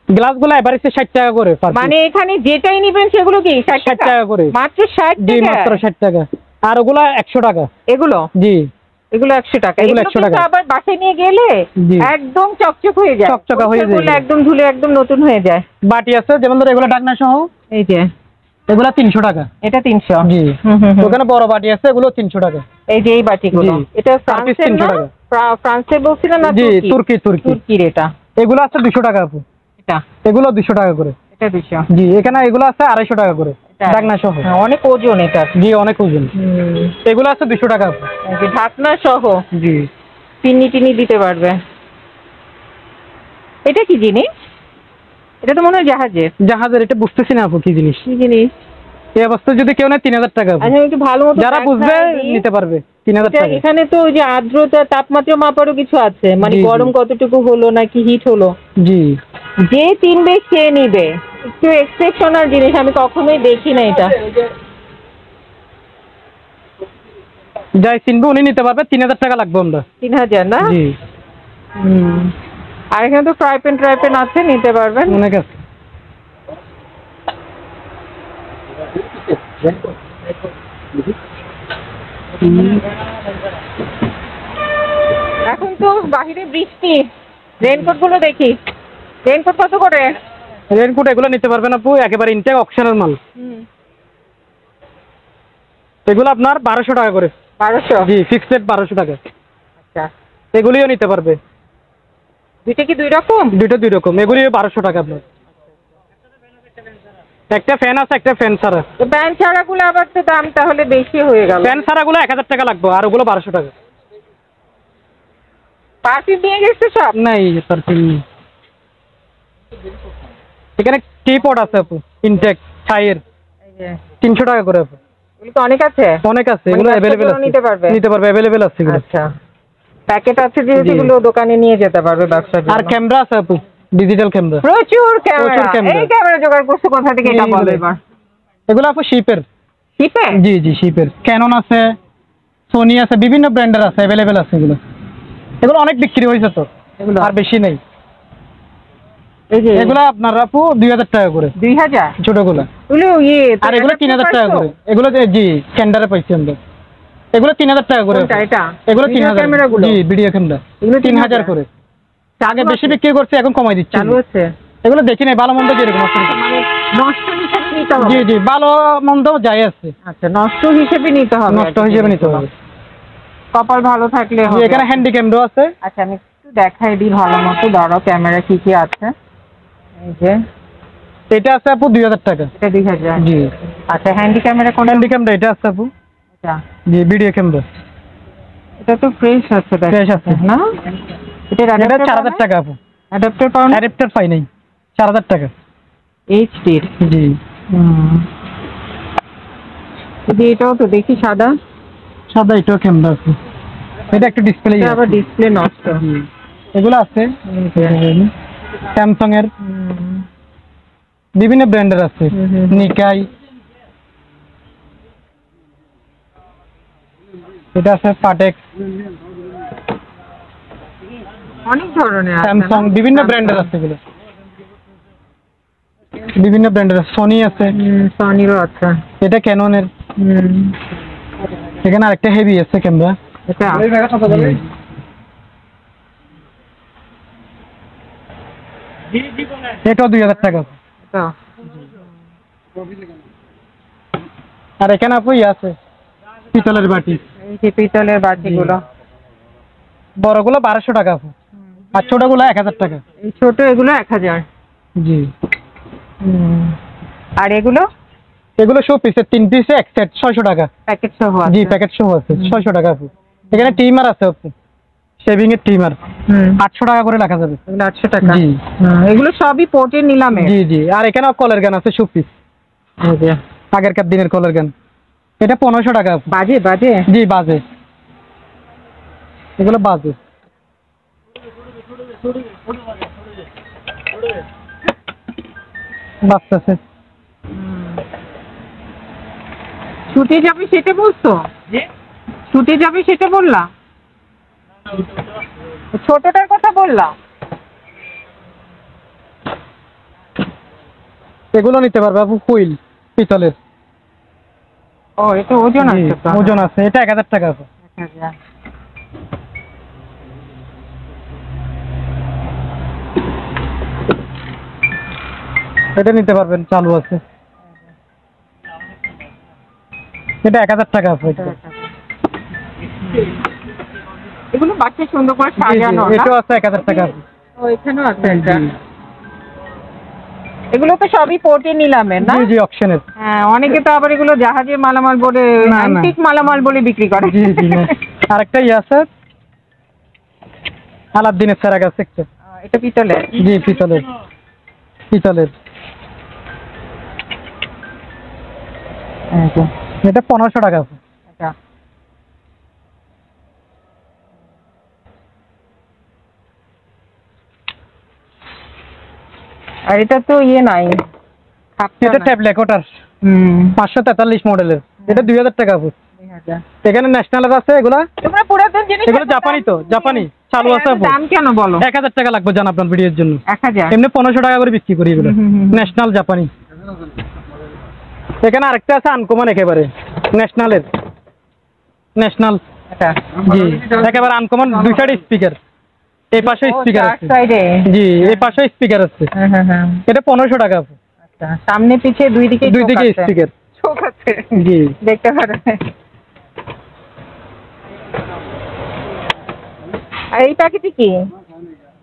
গ্লাসগুলো এভারেজে 60 টাকা করে। মানে এখানে যেটাই নেবেন সেগুলো কি 60 টাকা করে? মাত্র 60 টাকা। জি, মাত্র 60 টাকা। আর ওগুলা 100 টাকা। এগুলো? জি, এগুলো 100 টাকা। এগুলো 100 টাকা। আবার বাসায় নিয়ে গেলে একদম চকচক হয়ে যায়, চকচকা হয়ে যায়, একদম ধুলে একদম নতুন হয়ে যায়। বাটি আছে যেমন ধরো এগুলো ঢাকনা সহ, এই যে এগুলো 300 টাকা। এটা 300। জি, ওখানে বড় বাটি আছে, এগুলো 300 টাকা। এই যে এই বাটিগুলো, এটা ফ্রান্সের না? ফ্রান্সের বলছিলেন না? জি, তুর্কির। এটা এগুলো আছে 200 টাকা আপু। এটা এগুলো 200 টাকা করে। এটা 200। জি, এখানে এগুলো আছে 250 টাকা করে ঢাকনা সহ। অনেক ওজন এটা। জি, অনেক ওজন। এগুলো আছে 200 টাকা আপু। এই ঢাকনা সহ। জি, চিনি দিতে পারবে। এটা কি জিনিস? এটা তো মনে হয় জাহাজের। এটা বুঝতেছি না আপু কি জিনিস। এই অবস্থা যদি কেউ নেয় 3000 টাকা। আচ্ছা, একটু ভালো মতো যারা বুঝবে নিতে পারবে 3000 টাকা। এখানে তো ওই যে আর্দ্রতা, তাপমাত্রা মাপারও কিছু আছে, মানে গরম কতটুকু হলো নাকি হিট হলো। জি, যে চিনবে সে নিবে। একটু এক্সেপশনাল জিনিস, আমি কখনোই দেখি না এটা। যাই চিনবে উনি নিতে পারবে। 3000 টাকা লাগবে। আমরা 3000 না? জি। আর এখানে তো ফ্রাই প্যান আছে, নিতে পারবেন। অনেক আছে। এখন তো বাহিরে বৃষ্টি, রেইনকোট গুলো দেখি। রেইনকোট কত করে? রেইনকোট এগুলো নিতে পারবেন আপু, একেবারে ইনটেক অকশনের মাল। এগুলো আপনার 1200 টাকা করে। 1200? জি, ফিক্সড রেট 1200 টাকা। আচ্ছা, এগুলিও নিতে পারবে। দুইটা কি দুই রকম? দুইটা দুই রকম। এগুলি 1200 টাকা আপনার। একটা ফ্যান আছে, একটা ফ্যান ছাড়া। ফ্যান ছাড়াগুলো আবার তো দাম তাহলে বেশি হয়ে গেল। ফ্যান ছাড়াগুলো 1000 টাকা লাগবে, আর ওগুলো 1200 টাকা। পারফিউম নিয়ে গেছে সব? নাই, পারফিউম নেই। এখানে টি পট আছে আপু, ইনটেক ছাইয়ের, 300 টাকা করে আপু। এগুলো তো অনেক আছে, অনেক আছে, এগুলো অ্যাভেলেবেল আছে, নিতে পারবে অ্যাভেলেবেল আছে এগুলো। আচ্ছা, প্যাকেট আছে যেহেতু এগুলো দোকানে নিয়ে যেতে পারবে ব্যবসার জন্য। আর ক্যামেরা আছে আপু, ডিজিটাল ক্যামেরা, প্রচুর ক্যামেরা। এই ক্যামেরা জোগাড় করছো কোথা থেকে এটা বলো এবার? এগুলো আপু শিপের। শিপের? জি জি শিপের। ক্যানন আছে, সোনি আছে, বিভিন্ন ব্র্যান্ডের আছে, অ্যাভেলেবেল আছে এগুলো। এগুলো অনেক বিক্রি হয়েছে তো, এগুলো আর বেশি নেই। এই যে এগুলো আপনার আপু 2000 টাকা করে। 2000 ছোটগুলো? এগুলো আর এগুলো 3000 টাকা করে। এগুলো জি স্ট্যান্ডার্ডে পাইছি আমরা। এগুলো 3000 টাকা করে। এটা এগুলো 3000। জি ভিডিও ক্যামেরা এগুলো 3000 করে। আগে বেশি বিক্রি করছে, এখন কমাই দিচ্ছে। চালু আছে। এগুলো দেখি নাই, ভালো মন্দ যেরকম আছে মানে নষ্ট হিসেবে নিতে হবে। জি জি ভালো মন্দ যাই আছে। আচ্ছা, নষ্ট হিসেবে নিতে হবে। নষ্ট হিসেবে নিতে হবে। কপাল ভালো থাকলে হবে। এখানে হ্যান্ডি ক্যামেরা আছে। আচ্ছা আমি একটু দেখাই দিই ভালো মতো, দাঁড়াও। ক্যামেরা কি কি আছে? এই যে এটা আছে আপু 2000 টাকা। এটা 2000? জি। আচ্ছা, হ্যান্ডি ক্যামেরা কোন? হ্যান্ডি ক্যামেরা এটা আছে আপু। এটা জি ভিডিও ক্যামেরা। এটা তো ফ্রেশ আছে, ফ্রেশ আছে না? এটা 4000 টাকা আপু। অ্যাডাপ্টার পাও? অ্যাডাপ্টার পাই নাই, 4000 টাকা। এইচডি? জি। এটাও তো দেখি সাদা সাদা, এটাও ক্যামেরা আছে। এটা একটু ডিসপ্লে, আবার ডিসপ্লে নষ্ট। এগুলো আছে স্যামসাং এর, বিভিন্ন ব্র্যান্ডের আছে, নিকাই। এটা আছে পাটেক্স, অনেক ধরনের আছে, স্যামসাং, বিভিন্ন ব্র্যান্ডের আছে এগুলো, বিভিন্ন ব্র্যান্ডের। সোনি আছে, সনিরও আছে। এটা ক্যাননের। এখানে আরেকটা হেভি আছে ক্যামেরা। এটা এটাও 2000 টাকা। আর এখানে আপু আছে পিতলের বাটি। এই যে পিতলের বাটিগুলো বড়গুলো 1200 টাকা আপু, আর ছোটগুলো 1000 টাকা। এই ছোট এগুলো 1000? জি। আর এগুলো? এগুলো সব পিসে, 3 পিসে এক সেট 600 টাকা। প্যাকেট সহ? জি প্যাকেট সহ আছে, 600 টাকা আপু। এখানে ট্রিমার আছে আপু, শেভিং এর ট্রিমার, 800 টাকা করে লেখা যাবে। এগুলো 800 টাকা? জি। এগুলো সবই পোর্টের নিলামে? জি জি। আর এখানে কলের গান আছে সব পিস, আগেরকার দিনের কলের গান। এটা 1500 টাকা। বাজে? বাজে? জি বাজে, এগুলো বাজে। বাজতেছে। ছুটে যাবে সেটা বলছো? ছুটে যাবে সেটা বললা? ছোটটার কথা বললা? এগুলো নিতে পারবে আপু, কুইল পিতলের। ও, এটা ওজন আছে? ওজন আছে। এটা 1000 টাকা আপু। এটা নিতে পারবেন, চালু আছে। এটা 1000 টাকা আপু। এগুলো বাচ্চা সুন্দর করে সাজানো? এটাও আছে 1000 টাকা। ও, এখানেও আছে একটা। এগুলো তো সবই পোর্টে নিলামের না? জি জি অকশনের। হ্যাঁ, অনেকে তো আবার এগুলো জাহাজের মালামাল বলে, অ্যান্টিক মালামাল বলে বিক্রি করে। জি জি। আরেকটা আছে আলাদিনের সেরা গাছ একটা। এটা পিতলের? জি পিতলের, পিতলের। এটা 1500 টাকা। আচ্ছা। আর এটা তো নাই, এটা ট্যাবলেট ওটার 543 মডেলের। এটা 2000 টাকা আপু। এখানে ন্যাশনালের আছে এগুলা। তোমরা পুরাতন জিনিস? এগুলো জাপানি তো, জাপানি চালু আছে আপু। দাম কেন বলো? 1000 টাকা লাগবে জান আপনার ভিডিওর জন্য। 1000? এমনি 1500 টাকা করে বিক্রি করি এগুলো, ন্যাশনাল জাপানি। এখানে আরেকটা আছে আনকমন একেবারে, ন্যাশনালের, ন্যাশনাল। জি একেবারে আনকমন, দুই সাইডে স্পিকার, এই পাশে স্পিকার আছে। জি এই পাশে স্পিকার আছে। এটা 1500 টাকা আপু। আচ্ছা, সামনে পিছে দুই দিকে স্পিকার, চোখ আছে। জি দেখতে পারো। আর এই প্যাকেটে কি?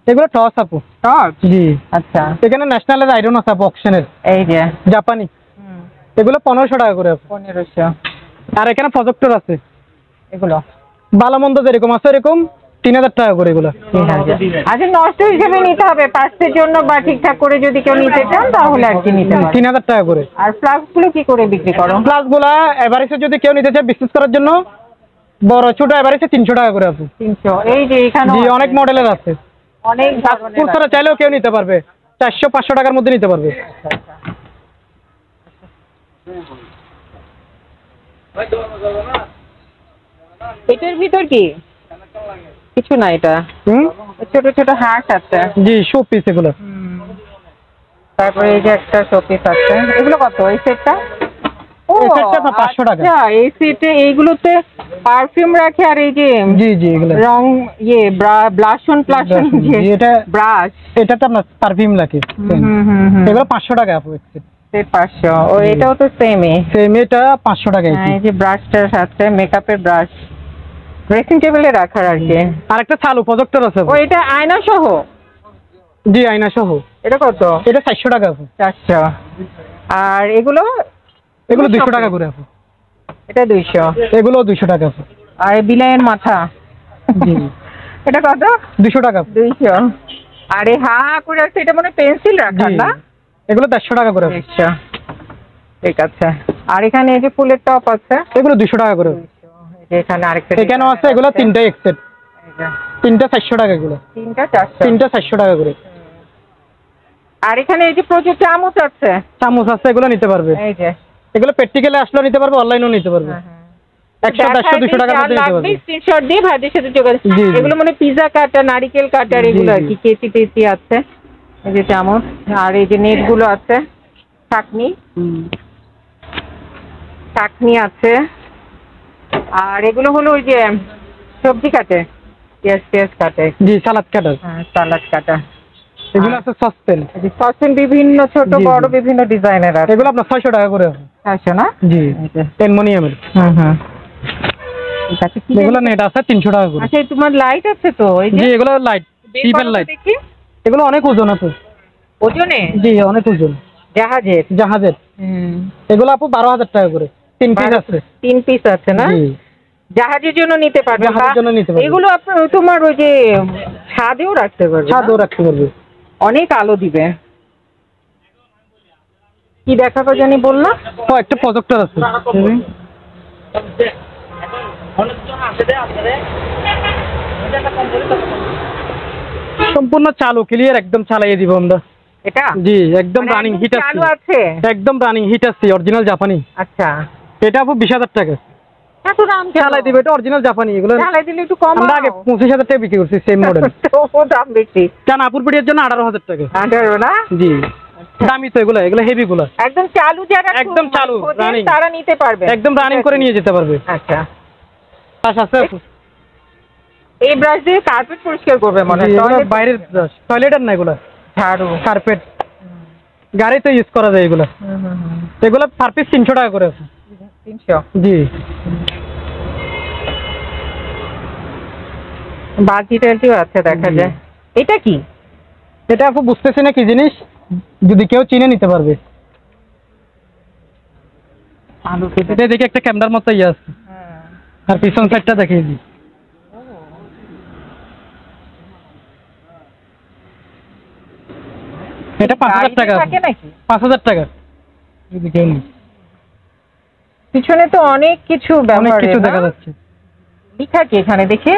এগুলো টস আপু। টস? জি। আচ্ছা। এখানে ন্যাশনালের আয়রন আছে আপু, অকশনের। এই যে জাপানি, এগুলো 1500 টাকা করে আপু। 1500। আর এখানে প্রজেক্টর আছে, এগুলো ভালো মন্দ যেরকম আছে এরকম 3000 টাকা করে এগুলো। আচ্ছা, নষ্ট হিসেবে নিতে হবে পার্টসের জন্য বা ঠিকঠাক করে যদি কেউ নিতে চান তাহলে আর কি নিতে পারবেন। 3000 টাকা করে। আর ফ্লাস্কগুলো কি করে বিক্রি করো? ফ্লাস্কগুলো এভারেজে যদি কেউ নিতে চায় বিজনেস করার জন্য, বড় ছোট এভারেজে 300 টাকা করে আপু। 300। এই যে এখানে জি, অনেক মডেলের আছে, অনেক খুচরা চাইলেও কেউ নিতে পারবে, 400-500 টাকার মধ্যে নিতে পারবে। এটার ভিতর কি কিছু না? এটা ছোট ছোট হাঁস আছে। জি, শো পিস এগুলো। তারপরে এই যে একটা শোপিস আছে, এগুলো কত এই সেটটা? ও এই সেটটা 500 টাকা। আচ্ছা, এই সেটে এইগুলোতে পারফিউম রাখে আর এই যে জি জি এগুলো রং ব্লাশন প্লাশন যে এটা ব্রাশ, এটা তো আপনার পারফিউম লাগে। এগুলো 500 টাকা আপু। সেট 500। ও এটাও তো সেমই। সেম, এটা 500 টাকা। এই যে ব্রাশটার সাথে মেকআপের ব্রাশ, ড্রেসিং টেবিলে রাখার আর কি। আর একটা চালু প্রজেক্টর আছে। ও এটা আয়না সহ? জি, আয়না সহ। এটা কত? এটা 400 টাকা আপু। 400। আর এগুলো 200 টাকা করে আপু। এটা 200। এগুলো 200 টাকা আপু। আর বিলাইয়ের মাথা? জি। এটা কত? 200 টাকা। 200। আর এই হা করে আছে, এটা মনে পেন্সিল রাখার না? এগুলো 150 টাকা করে। 200। ঠিক আছে। আর এখানে এই যে ফুলের টপ আছে, এগুলো 200 টাকা করে। এখানে আরেকটা এখানেও আছে, এগুলো 3টা এক সেট। 3টা 400 টাকা এগুলো। 3টা 400। 3টা 400 টাকা করে। আর এখানে এই যে প্রচুর চামচ আছে। চামচ আছে, এগুলো নিতে পারবে। এই যে এগুলো প্র্যাকটিক্যালে আসলেও নিতে পারবে, অনলাইনেও নিতে পারবে। 100, 150, 200 টাকার মধ্যে নিতে পারবে। স্ক্রিনশট দিয়ে ভাইদের সাথে যোগাযোগ। এগুলো মানে পিজা কাটার, নারিকেল কাটার, এগুলো আর কি। কেচি টেচি আছে, এই যে চামচ, আর এই যে নেট গুলো আছে, চাকনি আছে। আর এগুলো হলো ওই যে সবজি কাটে, পেঁয়াজ কাটে। জি, সালাদ কাটার। হ্যাঁ, সালাদ কাটা। এগুলো আছে সসপেন। সসপেন বিভিন্ন ছোট বড় বিভিন্ন ডিজাইনের আছে। এগুলো আপনার 600 টাকা করে। 600 না? জি, অ্যালুমিনিয়ামের। এগুলো নেট আছে 300 টাকা করে। আচ্ছা, তোমার লাইট আছে তো? এই যে জি, এগুলো লাইট, টিপের লাইট। দেখি এগুলো অনেক ওজন আছে। ওজনে? জি, অনেক ওজন। জাহাজের। এগুলো আপু 12,000 টাকা করে। 3 পিস আছে। 3 পিস আছে না? জি, জাহাজের জন্য নিতে পারবে। জাহাজের জন্য নিতে পারবে। এগুলো আপনার তোমার ওই যে ছাদেও রাখতে পারবে। ছাদেও রাখতে পারবে। অনেক আলো দিবে। কি দেখাবো জানি বললাম? ও, একটা প্রজেক্টর আছে। সম্পূর্ণ চালু, ক্লিয়ার, একদম চালিয়ে দিব আমরা। এটা? জি, একদম রানিং হিট আছে। চালু আছে? একদম রানিং হিট আছে, অরিজিনাল জাপানি। আচ্ছা। এটা আপু 20,000 টাকা। এত দাম চালাই দিবে, এটা অরিজিনাল জাপানি। এগুলো চালাই দিলে একটু কম। আমরা আগে 25,000 টাকা বিক্রি করছি সেম মডেল। তো দাম বেশি। কেন আপুর পিটির জন্য 18,000 টাকা। 18 না? জি, দামি তো এগুলো, এগুলো হেভি গুলো। একদম চালু, যারা একদম চালু রানিং, তারা নিতে পারবে। একদম রানিং করে নিয়ে যেতে পারবে। আচ্ছা। আছে আপু। এই ব্রাশ দিয়ে কার্পেট পরিষ্কার করবে মনে হয়? টয়লেট, বাইরের ব্রাশ, টয়লেটের না এগুলো, ঝাড়ু, কার্পেট, গাড়িতে ইউজ করা যায় এগুলো। এগুলো পার পিস 300 টাকা করে আছে। 300? জি। বাজি টালটিও আছে দেখা যায়। এটা কি? এটা আপু বুঝতেছি না কি জিনিস, যদি কেউ চিনে নিতে পারবে। আলু কেটে এটা দেখে একটা ক্যামেরার মতো ইয়ে আছে। আর পিছন সাইডটা দেখিয়ে দিই। এটা 5,000 টাকা। থাকে নাকি? 5,000 টাকা যদি কেউ নিই। পিছনে তো অনেক কিছু অনেক ব্যবহার কিছু দেখা যাচ্ছে। লেখা কি এখানে দেখে?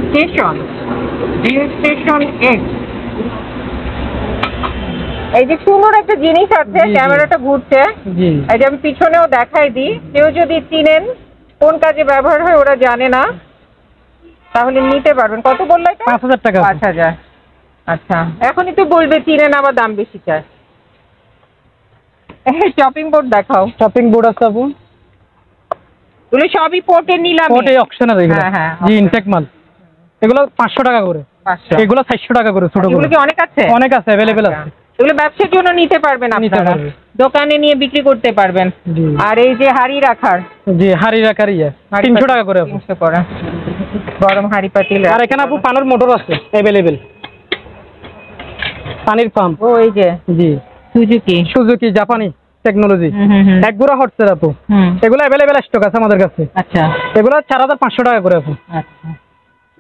Station, rail station x. এই যে সুন্দর একটা জিনিস আছে, ক্যামেরাটা ঘুরছে। জি, এই যে আমি পিছনেও দেখাই দিই, কেউ যদি চিনেন কোন কাজে ব্যবহার হয় ওরা জানে না, তাহলে নিতে পারবেন। কত বললে এটা? 5,000 টাকা। 5,000। আচ্ছা, এখনই তো বলবে চিনেন আবার দাম বেশি চায়। শপিং বোর্ড দেখাও। শপিং বোর্ড আছে আপু। এগুলো সবই পোর্টে নিলাম। পোর্টে অকশনাল এগুলো। হ্যাঁ, জি, ইনটেক মাল। এগুলো 500 টাকা করে। 500। এগুলো 400 টাকা করে ছোট এগুলো গুলো। কি অনেক আছে? অনেক আছে, अवेलेबल আছে। এগুলো ব্যবসার জন্য নিতে পারবেন নিতে আপনারা, পারবে। দোকানে নিয়ে বিক্রি করতে পারবেন। জি। আর এই যে হাড়ি রাখার, জি, হাড়ি রাখার 300 টাকা করে আপু। 300 করে। গরম হাড়ি পাতিল। আর এখানে আপু পানের মোটর আছে अवेलेबल। পানির পাম্প। ও এই যে জি, সুজুকি। সুজুকি জাপানি টেকনোলজি, এক গুড়া হটসের আপু। এগুলো অ্যাভেলেবেল স্টক আছে আমাদের কাছে। আচ্ছা এগুলো 4500 টাকা করে আপু। আচ্ছা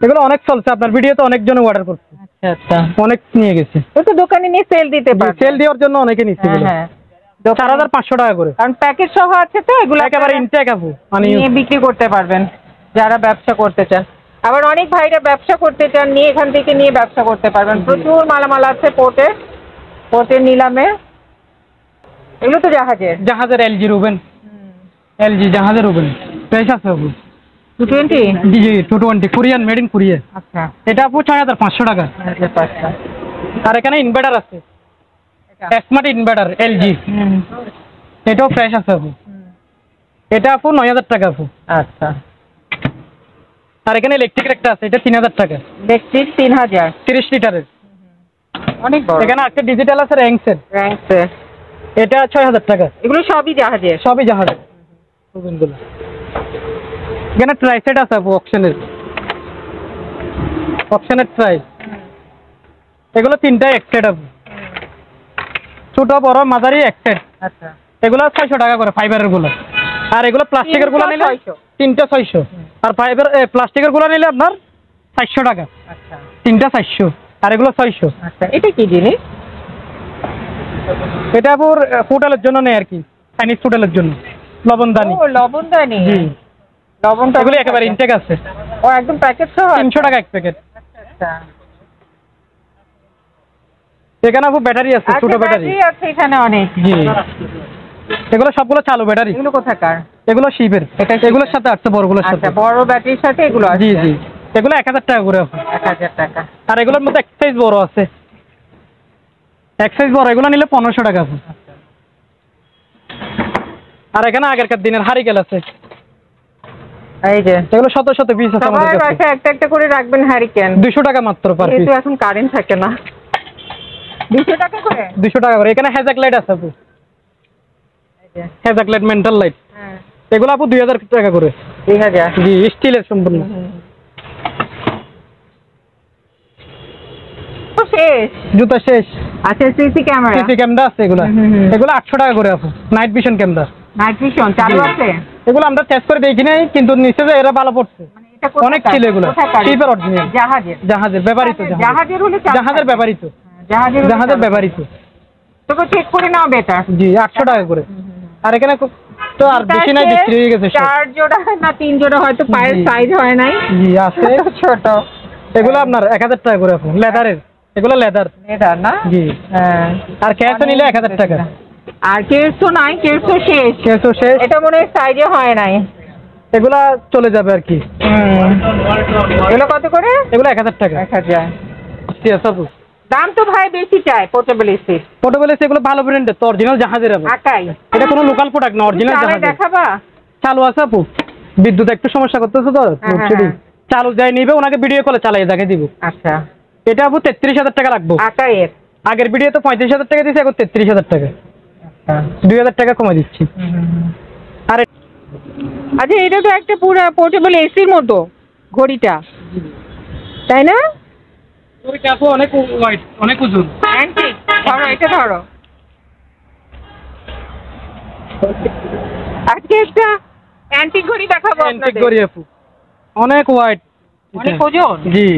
এগুলো অনেক চলছে, আপনার ভিডিওতে অনেকজন অর্ডার করছে, আচ্ছা আচ্ছা। অনেক নিয়ে গেছে। তো দোকানে নিয়ে সেল দিতে পারবে। সেল দেওয়ার জন্য অনেকে নিচ্ছে এগুলো। হ্যাঁ 4500 টাকা করে, কারণ প্যাকেট সহ আছে তো, এগুলো একেবারে ইনটেক আপু, মানে নিয়ে বিক্রি করতে পারবেন যারা ব্যবসা করতে চান। আবার অনেক ভাইরা ব্যবসা করতে চান, নিয়ে এখান থেকে নিয়ে ব্যবসা করতে পারবেন। প্রচুর মালামাল আছে পোর্টের নিলামে। এগুলো তো জাহাজের এলজি রুবেন, এলজি জাহাজের রুবেন প্রাইস আছে আপু 220। জি জি 220 কোরিয়ান, মেড ইন কোরিয়া। আচ্ছা এটা আপু 6500 টাকা। আর এখানে ইনভার্টার আছে, স্মার্ট ইনভার্টার এলজি, এটাও প্রাইস আছে আপু। এটা আপু 9000 টাকা আপু। আচ্ছা। আর এখানে ইলেকট্রিক একটা আছে, এটা 3000 টাকা। ইলেকট্রিক 3000, 30 লিটারের। অনেক বড়। এখানে একটা ডিজিটাল আছে র্যাঙ্কসের, এটা 6000 টাকা। এগুলো সবই জাহাজের। সবই জাহাজের রুবেনগুলো। এখানে ট্রাই সেট আছে আপু, অপশনের ট্রাই। এগুলো 3টা এক সেট আপু, ছোট বড় মাঝারি এক সেট। আচ্ছা। এগুলো 600 টাকা করে ফাইবারের গুলো। আর এগুলো প্লাস্টিকের গুলো নিলে 3টা 600। আর ফাইবার প্লাস্টিকের গুলো নিলে আপনার 400 টাকা। আচ্ছা 3টা 400 আর এগুলো 600। আচ্ছা। এটা কি জিনিস? এটা আপু হোটেলের জন্য নেই আর কি, চাইনিজ হোটেলের জন্য লবণদানি। ও লবণদানি। জি লবণটা এগুলো একেবারে ইনটেক আছে। ও একদম প্যাকেট সহ 300 টাকা এক প্যাকেট। আচ্ছা। এখানে আপু ব্যাটারি আছে, ছোট ব্যাটারি আছে এখানে অনেক। জি এগুলো সবগুলো চালু ব্যাটারি। এগুলো কোথাকার? এগুলো শিপের, এগুলোর সাথে আসছে বড়গুলোর সাথে। আচ্ছা বড় ব্যাটারির সাথে এগুলো আছে। জি জি এগুলো 1000 টাকা করে আপু। 1000 টাকা। আর এগুলোর মধ্যে এক সাইজ বড় আছে, এক সাইজ বড়, এগুলো নিলে 1500 টাকা আপু। আর এখানে আগেরকার দিনের হারিকেল আছে, এই যে এগুলো শত শত পিস আছে আমাদের সবার কাছে। বাসায় একটা একটা করে রাখবেন হ্যারিকেন। 200 টাকা মাত্র পার পিস। যেহেতু এখন কারেন্ট থাকে না। 200 টাকা করে? 200 টাকা করে। এখানে হ্যাজাক লাইট আছে আপু, হ্যাজাক লাইট, মেন্টাল লাইট। হ্যাঁ এগুলো আপু 2000 টাকা করে। 2000। জি স্টিলের সম্পূর্ণ। তো শেষ। জুতা শেষ। আচ্ছা সিসি ক্যামেরা। সিসি ক্যামেরা আছে এগুলো, এগুলো 800 টাকা করে আপু। Night vision camera, night vision চালু আছে? এগুলো আমরা টেস্ট করে দেখি নাই, কিন্তু নিচে যে এরা ভালো পড়ছে। মানে এটা অনেক ছিল এগুলো, শিপের অরিজিনাল। জাহাজের? জাহাজের ব্যবহৃত, জাহাজের হলে জাহাজের ব্যবহৃত, জাহাজের ব্যবহৃত। তোকে চেক করে নাও বেটার। জি 800 টাকা করে। আর এখানে তো আর বেশি নাই, বিক্রি হয়ে গেছে সব। 4 জোড়া না 3 জোড়া, হয়তো পায়ের সাইজ হয় নাই। জি আছে ছোট। এগুলো আপনার 1000 টাকা করে আপু, লেদারের। এগুলো লেদার না? জি। হ্যাঁ। আর ক্যাশ নিলে 1000 টাকা। আর কেরসো নাই? কেরসো শেষ। কেসও শেষ। এটা মনে হয় সাইজে হয় নাই। এগুলা চলে যাবে আর কি। এগুলো কত করে? এগুলো 1000 টাকা। 1000। ঠিক আছে আপু। দাম তো ভাই বেশি চায় পোর্টেবল এসি। পোর্টেবল এসি এগুলো ভালো ব্র্যান্ডের, তো অরিজিনাল জাহাজের আপু। আকাই। এটা কোনো লোকাল প্রোডাক্ট না, অরিজিনাল জাহাজের। দেখাবা? চালু আছে আপু, বিদ্যুৎ একটু সমস্যা করতেছে তো, লোডশেডিং। চালু যাই নিবে, ওনাকে ভিডিও কলে চালিয়ে দেখে দিব। আচ্ছা। এটা আপু 33000 টাকা লাগবে। আকাইয়ের? আগের ভিডিও তো 35000 টাকা দিয়েছে, এখন 33000 টাকা। 2000 টাকা কমে দিচ্ছি। আর আচ্ছা এটা তো একটা পুরো পোর্টেবল এসির মতো ঘড়িটা, তাই না? ওইটা আপু অনেক ওয়াইড, অনেক ওজন। অ্যান্টিক। ধরো এটা ধরো। আজকে একটা অ্যান্টিক ঘড়ি দেখাবো অ্যান্টিক আপনাদের। ঘড়ি আপু, অনেক ওয়াইড, অনেক ওজন? জি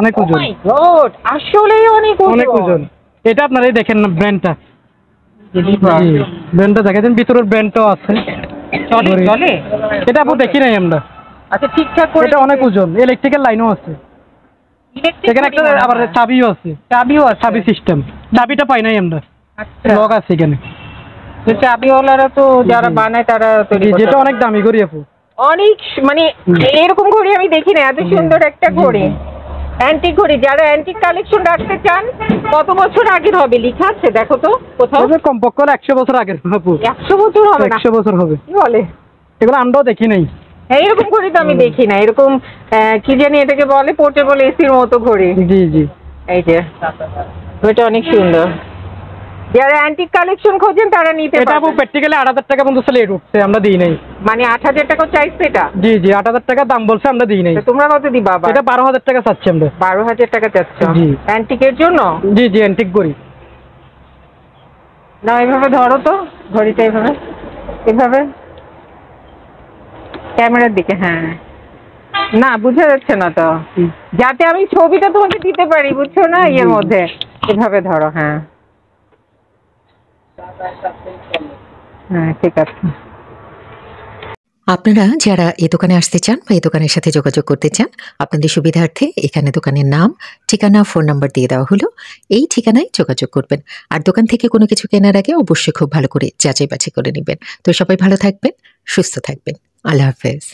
অনেক ওজন। Oh my God, আসলেই অনেক ওজন। অনেক ওজন। এটা আপনারা এই দেখেন না ব্র্যান্ডটা, জি ব্র্যান্ডটা দেখেন, ভিতরের ব্র্যান্ডটাও আছে। চলে? এটা আপু দেখি নাই আমরা। আচ্ছা ঠিকঠাক করে। এটা অনেক ওজন, ইলেকট্রিক্যাল লাইনও আছে। এখানে একটা আবার চাবিও আছে, চাবি সিস্টেম। চাবিটা পাই নাই আমরা, লক আছে এখানে। চাবিওয়ালারা তো যারা বানায় তারা তৈরি করে। যেটা অনেক দামি ঘড়ি আপু, অনেক মানে এরকম ঘড়ি আমি দেখি না, এত সুন্দর একটা ঘড়ি। অ্যান্টিক ঘড়ি, যারা অ্যান্টিক কালেকশন রাখতে চান, কত বছর আগের হবে লেখা আছে দেখো তো কোথাও? কমপক্ষে 100 বছর আগের আপু। 100 বছর হবে না? 100 বছর হবে। কি বলে? এগুলো আমরাও দেখি নাই। হ্যাঁ এরকম ঘড়ি তো আমি দেখি না, এরকম কি জানি এটাকে বলে, পোর্টেবল এসির মতো ঘড়ি। জি জি এই যে এটা অনেক সুন্দর, যারা অ্যান্টিক কালেকশন খোঁজেন তারা নিতে এটা আপু পারবেন। প্র্যাকটিক্যালি 8000 টাকা পর্যন্ত লেট উঠছে, আমরা দিই নাই। মানে 8000 টাকা চাইছে এটা? জি জি 8000 টাকা দাম বলছে, আমরা দিই নাই। তোমরা কত দিবা? এটা 12000 টাকা চাচ্ছি আমরা। 12000 টাকা চাচ্ছ? জি। অ্যান্টিকের জন্য? জি জি অ্যান্টিক ঘড়ি। না এভাবে ধরো তো। ঘড়িটা এভাবে এভাবে ক্যামেরার দিকে, হ্যাঁ। না বোঝা যাচ্ছে না তো, যাতে আমি ছবিটা তোমাকে দিতে পারি, বুঝছো না, ইয়ের মধ্যে এভাবে ধরো। হ্যাঁ হ্যাঁ ঠিক আছে। আপনারা যারা এই দোকানে আসতে চান বা এই দোকানের সাথে যোগাযোগ করতে চান, আপনাদের সুবিধার্থে এখানে দোকানের নাম, ঠিকানা, ফোন নাম্বার দিয়ে দেওয়া হলো। এই ঠিকানায় যোগাযোগ করবেন। আর দোকান থেকে কোনো কিছু কেনার আগে অবশ্যই খুব ভালো করে যাচাই বাছাই করে নেবেন। তো সবাই ভালো থাকবেন, সুস্থ থাকবেন। আল্লাহ হাফেজ।